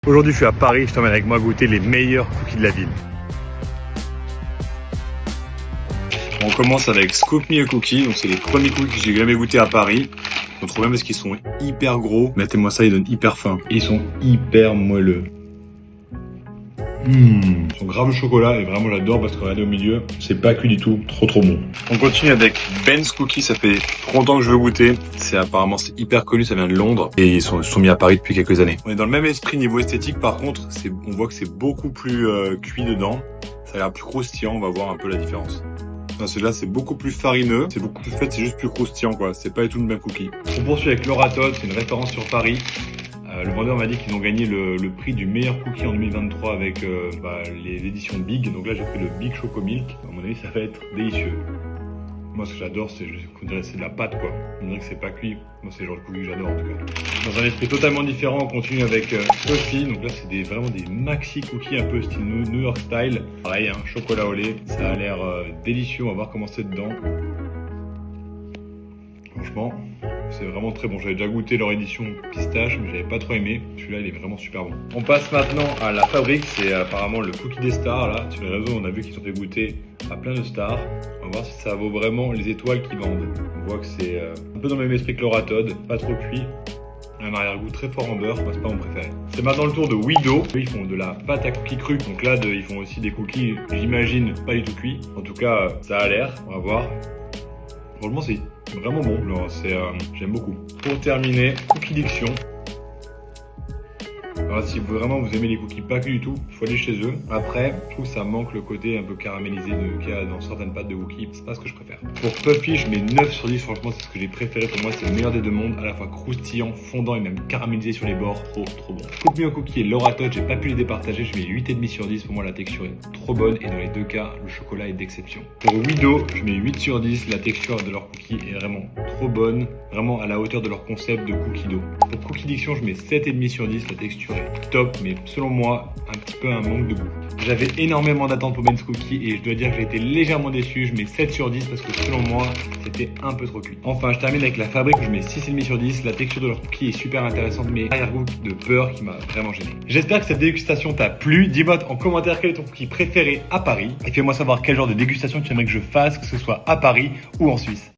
Aujourd'hui, je suis à Paris, je t'emmène avec moi goûter les meilleurs cookies de la ville. On commence avec Scoop Me a Cookie, donc c'est les premiers cookies que j'ai jamais goûté à Paris. On trouve même parce qu'ils sont hyper gros. Mettez-moi ça, ils donnent hyper faim. Et ils sont hyper moelleux. Ils sont grave au chocolat et vraiment j'adore parce qu'on est au milieu, c'est pas cuit du tout, trop bon. On continue avec Ben's Cookie, ça fait trop longtemps que je veux goûter. Apparemment c'est hyper connu, ça vient de Londres et ils sont mis à Paris depuis quelques années. On est dans le même esprit niveau esthétique, par contre on voit que c'est beaucoup plus cuit dedans. Ça a l'air plus croustillant, on va voir un peu la différence. Celui-là c'est beaucoup plus farineux, c'est beaucoup plus fait, c'est juste plus croustillant quoi, c'est pas du tout le même cookie. On poursuit avec Laura Todd, c'est une référence sur Paris. Le vendeur m'a dit qu'ils ont gagné le prix du meilleur cookie en 2023 avec les éditions Big. Donc là j'ai pris le Big Choco Milk. À mon avis ça va être délicieux. Moi ce que j'adore c'est de la pâte quoi. On dirait que c'est pas cuit. Moi c'est le genre de cookie que j'adore en tout cas. Dans un esprit totalement différent, on continue avec Coffee. Donc là c'est vraiment des maxi cookies un peu style New York style. Pareil, hein, chocolat au lait. Ça a l'air délicieux. On va voir comment c'est dedans. Franchement, c'est vraiment très bon. J'avais déjà goûté leur édition pistache, mais j'avais pas trop aimé. Celui-là, il est vraiment super bon. On passe maintenant à la fabrique. C'est apparemment le cookie des stars. Là, sur les réseaux, on a vu qu'ils ont fait goûter à plein de stars. On va voir si ça vaut vraiment les étoiles qu'ils vendent. On voit que c'est un peu dans le même esprit que Laura Todd, pas trop cuit. Un arrière-goût très fort en beurre, moi c'est pas mon préféré. C'est maintenant le tour de Wido. Ils font de la pâte à cookies crue. Donc là, ils font aussi des cookies, j'imagine, pas du tout cuits. En tout cas, ça a l'air. On va voir. Franchement, c'est vraiment bon. J'aime beaucoup. Pour terminer, Cookie Diction. Alors, si vraiment vous aimez les cookies pas cuits du tout, il faut aller chez eux. Après, je trouve que ça manque le côté un peu caramélisé qu'il y a dans certaines pâtes de cookies. C'est pas ce que je préfère. Pour Puffy, je mets 9 sur 10. Franchement, c'est ce que j'ai préféré. Pour moi, c'est le meilleur des deux mondes. À la fois croustillant, fondant et même caramélisé sur les bords. Trop bon. Scoop Me a Cookie et Laura Todd, j'ai pas pu les départager. Je mets 8,5 sur 10. Pour moi, la texture est trop bonne. Et dans les deux cas, le chocolat est d'exception. Pour Wido, je mets 8 sur 10. La texture de leur cookie est vraiment trop bonne. Vraiment à la hauteur de leur concept de cookie dough. Pour Cookie Diction, je mets 7,5 sur 10. La texture est top, mais selon moi, un petit peu un manque de goût. J'avais énormément d'attentes pour Ben's Cookie et je dois dire que j'ai été légèrement déçu. Je mets 7 sur 10 parce que selon moi, c'était un peu trop cuit. Enfin, je termine avec la fabrique où je mets 6,5 sur 10. La texture de leur cookie est super intéressante, mais arrière-goût de beurre qui m'a vraiment gêné. J'espère que cette dégustation t'a plu. Dis-moi en commentaire quel est ton cookie préféré à Paris et fais-moi savoir quel genre de dégustation tu aimerais que je fasse, que ce soit à Paris ou en Suisse.